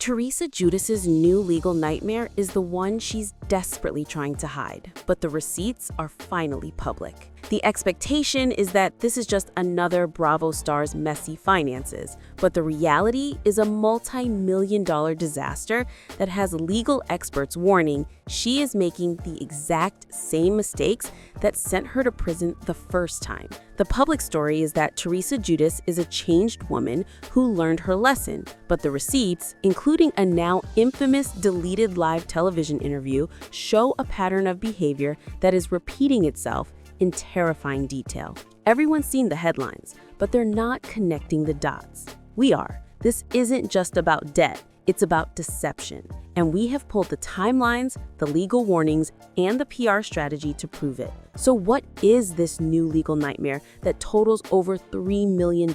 Teresa Giudice's new legal nightmare is the one she's desperately trying to hide, but the receipts are finally public. The expectation is that this is just another Bravo star's messy finances, but the reality is a multi-million-dollar disaster that has legal experts warning she is making the exact same mistakes that sent her to prison the first time. The public story is that Teresa Giudice is a changed woman who learned her lesson, but the receipts, including a now infamous deleted live television interview, show a pattern of behavior that is repeating itself in terrifying detail. Everyone's seen the headlines, but they're not connecting the dots. We are. This isn't just about debt, it's about deception. And we have pulled the timelines, the legal warnings, and the PR strategy to prove it. So what is this new legal nightmare that totals over $3 million?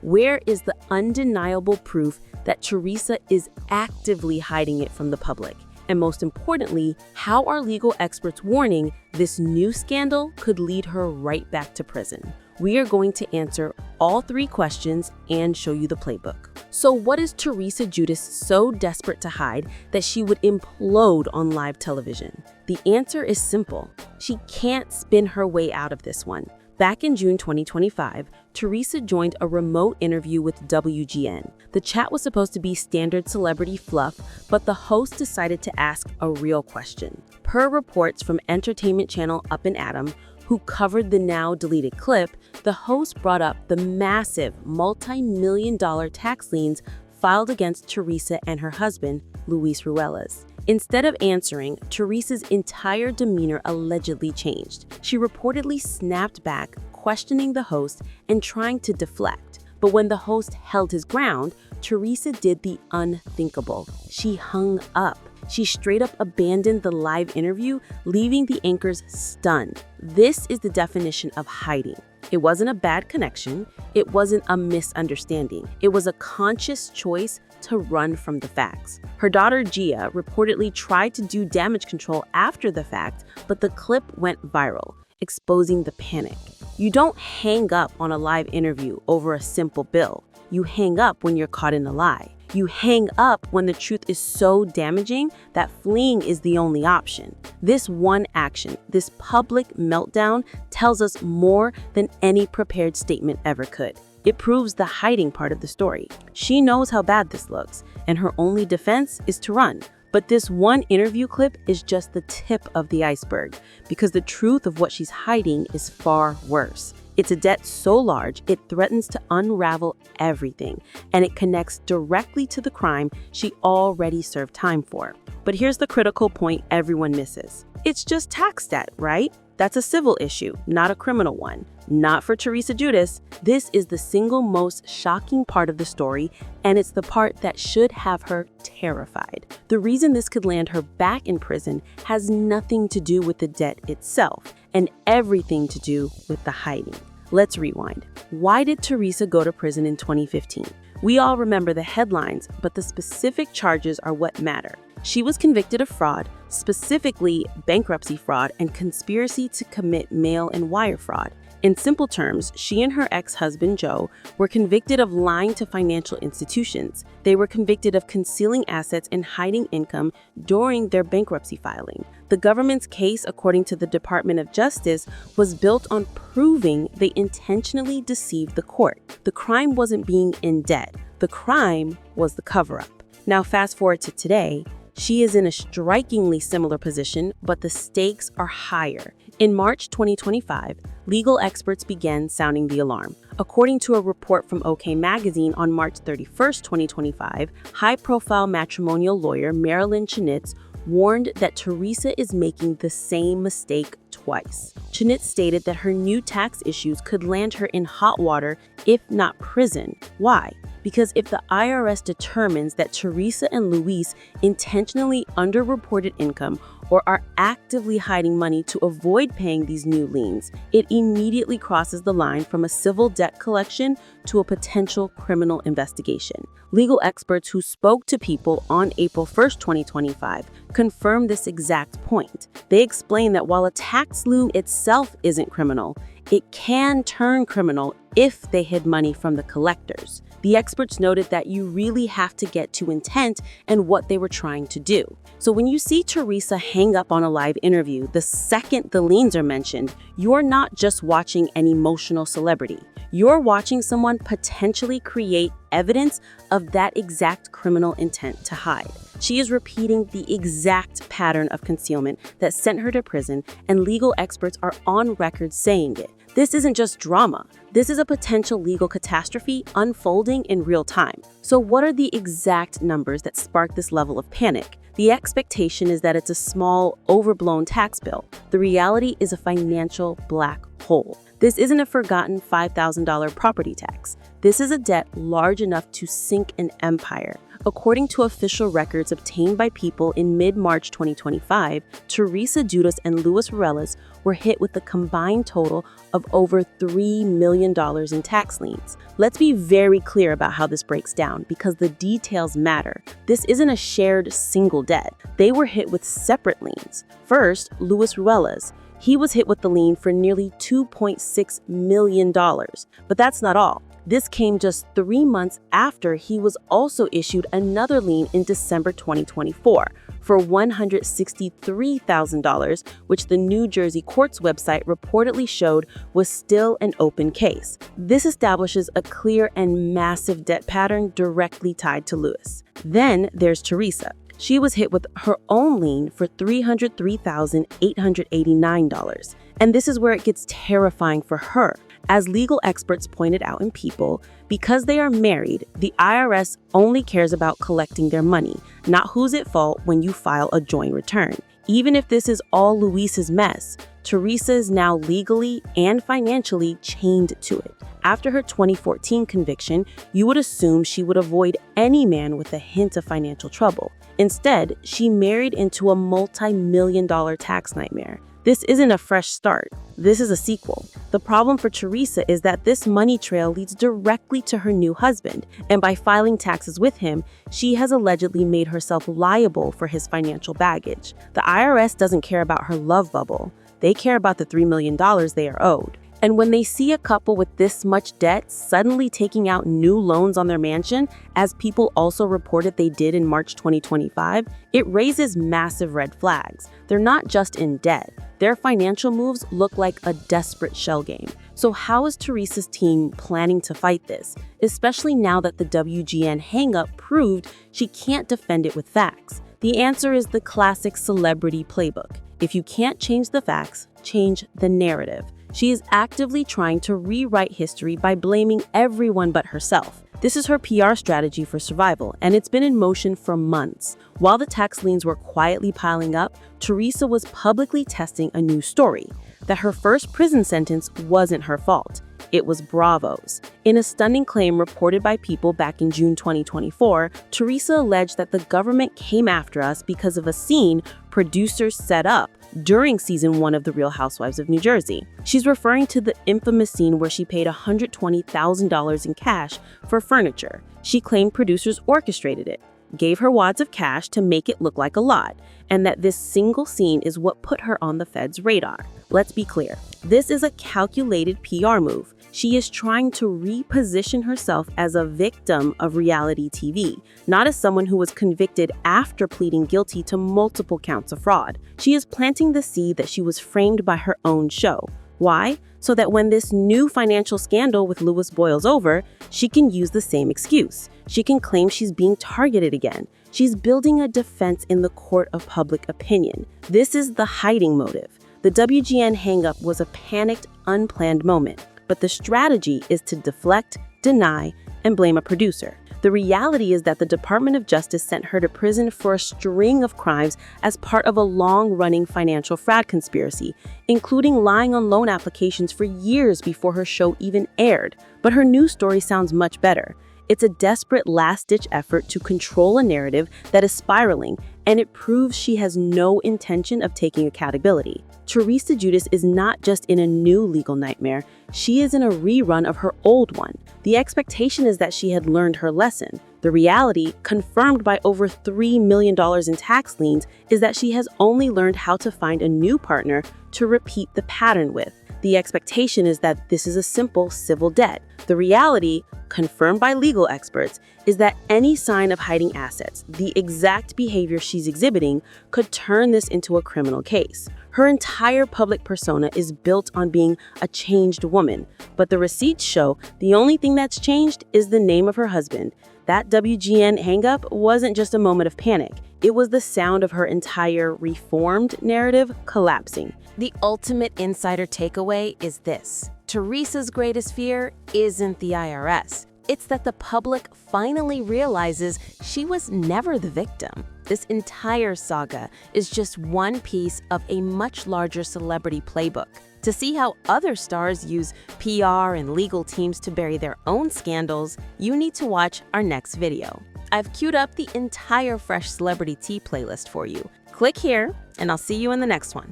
Where is the undeniable proof that Teresa is actively hiding it from the public? And most importantly, how are legal experts warning this new scandal could lead her right back to prison? We are going to answer all three questions and show you the playbook. So what is Teresa Giudice so desperate to hide that she would implode on live television? The answer is simple. She can't spin her way out of this one. Back in June 2025, Teresa joined a remote interview with WGN. The chat was supposed to be standard celebrity fluff, but the host decided to ask a real question. Per reports from entertainment channel Up and Adam, who covered the now deleted clip, the host brought up the massive multi-million-dollar tax liens filed against Teresa and her husband, Luis Ruelas. Instead of answering, Teresa's entire demeanor allegedly changed. She reportedly snapped back, questioning the host and trying to deflect. But when the host held his ground, Teresa did the unthinkable. She hung up. She straight up abandoned the live interview, leaving the anchors stunned. This is the definition of hiding. It wasn't a bad connection. It wasn't a misunderstanding. It was a conscious choice to run from the facts. Her daughter Gia reportedly tried to do damage control after the fact, but the clip went viral, exposing the panic. You don't hang up on a live interview over a simple bill. You hang up when you're caught in a lie. You hang up when the truth is so damaging that fleeing is the only option. This one action, this public meltdown, tells us more than any prepared statement ever could. It proves the hiding part of the story. She knows how bad this looks, and her only defense is to run. But this one interview clip is just the tip of the iceberg, because the truth of what she's hiding is far worse. It's a debt so large, it threatens to unravel everything, and it connects directly to the crime she already served time for. But here's the critical point everyone misses. It's just tax debt, right? That's a civil issue, not a criminal one. Not for Teresa Giudice. This is the single most shocking part of the story, and it's the part that should have her terrified. The reason this could land her back in prison has nothing to do with the debt itself, and everything to do with the hiding. Let's rewind. Why did Teresa go to prison in 2015? We all remember the headlines, but the specific charges are what matter. She was convicted of fraud, specifically bankruptcy fraud and conspiracy to commit mail and wire fraud. In simple terms, she and her ex-husband, Joe, were convicted of lying to financial institutions. They were convicted of concealing assets and hiding income during their bankruptcy filing. The government's case, according to the Department of Justice, was built on proving they intentionally deceived the court. The crime wasn't being in debt. The crime was the cover-up. Now, fast forward to today. She is in a strikingly similar position, but the stakes are higher. In March 2025, legal experts began sounding the alarm. According to a report from OK Magazine on March 31, 2025, high-profile matrimonial lawyer Marilyn Chenitz warned that Teresa is making the same mistake twice. Chenitz stated that her new tax issues could land her in hot water, if not prison. Why? Because if the IRS determines that Teresa and Luis intentionally underreported income or are actively hiding money to avoid paying these new liens, it immediately crosses the line from a civil debt collection to a potential criminal investigation. Legal experts who spoke to People on April 1, 2025, confirmed this exact point. They explained that while a tax lien itself isn't criminal, it can turn criminal if they hid money from the collectors. The experts noted that you really have to get to intent and what they were trying to do. So when you see Teresa hang up on a live interview the second the liens are mentioned, you're not just watching an emotional celebrity. You're watching someone potentially create evidence of that exact criminal intent to hide. She is repeating the exact pattern of concealment that sent her to prison, and legal experts are on record saying it. This isn't just drama. This is a potential legal catastrophe unfolding in real time. So what are the exact numbers that spark this level of panic? The expectation is that it's a small, overblown tax bill. The reality is a financial black hole. This isn't a forgotten $5,000 property tax. This is a debt large enough to sink an empire. According to official records obtained by people in mid-March 2025, Teresa Giudice and Luis Ruelas were hit with a combined total of over $3 million in tax liens. Let's be very clear about how this breaks down because the details matter. This isn't a shared single debt. They were hit with separate liens. First, Luis Ruelas. He was hit with the lien for nearly $2.6 million. But that's not all. This came just 3 months after he was also issued another lien in December 2024 for $163,000, which the New Jersey court's website reportedly showed was still an open case. This establishes a clear and massive debt pattern directly tied to Luis. Then there's Teresa. She was hit with her own lien for $303,889. And this is where it gets terrifying for her. As legal experts pointed out in People, because they are married, the IRS only cares about collecting their money, not who's at fault when you file a joint return. Even if this is all Luis's mess, Teresa is now legally and financially chained to it. After her 2014 conviction, you would assume she would avoid any man with a hint of financial trouble. Instead, she married into a multi-million-dollar tax nightmare. This isn't a fresh start. This is a sequel. The problem for Teresa is that this money trail leads directly to her new husband, and by filing taxes with him, she has allegedly made herself liable for his financial baggage. The IRS doesn't care about her love bubble. They care about the $3 million they are owed. And when they see a couple with this much debt suddenly taking out new loans on their mansion, as People also reported they did in March 2025, it raises massive red flags. They're not just in debt. Their financial moves look like a desperate shell game. So how is Teresa's team planning to fight this, especially now that the WGN hang-up proved she can't defend it with facts? The answer is the classic celebrity playbook. If you can't change the facts, change the narrative. She is actively trying to rewrite history by blaming everyone but herself. This is her PR strategy for survival, and it's been in motion for months. While the tax liens were quietly piling up, Teresa was publicly testing a new story, that her first prison sentence wasn't her fault. It was Bravo's. In a stunning claim reported by People back in June 2024, Teresa alleged that the government came after us because of a scene producers set up during season 1 of The Real Housewives of New Jersey. She's referring to the infamous scene where she paid $120,000 in cash for furniture. She claimed producers orchestrated it, gave her wads of cash to make it look like a lot, and that this single scene is what put her on the Fed's radar. Let's be clear. This is a calculated PR move. She is trying to reposition herself as a victim of reality TV, not as someone who was convicted after pleading guilty to multiple counts of fraud. She is planting the seed that she was framed by her own show. Why? So that when this new financial scandal with Luis boils over, she can use the same excuse. She can claim she's being targeted again. She's building a defense in the court of public opinion. This is the hiding motive. The WGN hang-up was a panicked, unplanned moment. But the strategy is to deflect, deny, and blame a producer. The reality is that the Department of Justice sent her to prison for a string of crimes as part of a long-running financial fraud conspiracy, including lying on loan applications for years before her show even aired. But her new story sounds much better. It's a desperate last-ditch effort to control a narrative that is spiraling, and it proves she has no intention of taking accountability. Teresa Giudice is not just in a new legal nightmare, she is in a rerun of her old one. The expectation is that she had learned her lesson. The reality, confirmed by over $3 million in tax liens, is that she has only learned how to find a new partner to repeat the pattern with. The expectation is that this is a simple civil debt, The reality, confirmed by legal experts, is that any sign of hiding assets, the exact behavior she's exhibiting, could turn this into a criminal case. Her entire public persona is built on being a changed woman, but the receipts show the only thing that's changed is the name of her husband. That WGN hangup wasn't just a moment of panic. It was the sound of her entire reformed narrative collapsing. The ultimate insider takeaway is this: Teresa's greatest fear isn't the IRS. It's that the public finally realizes she was never the victim. This entire saga is just one piece of a much larger celebrity playbook. To see how other stars use PR and legal teams to bury their own scandals, you need to watch our next video. I've queued up the entire Fresh Celebrity Tea playlist for you. Click here, and I'll see you in the next one.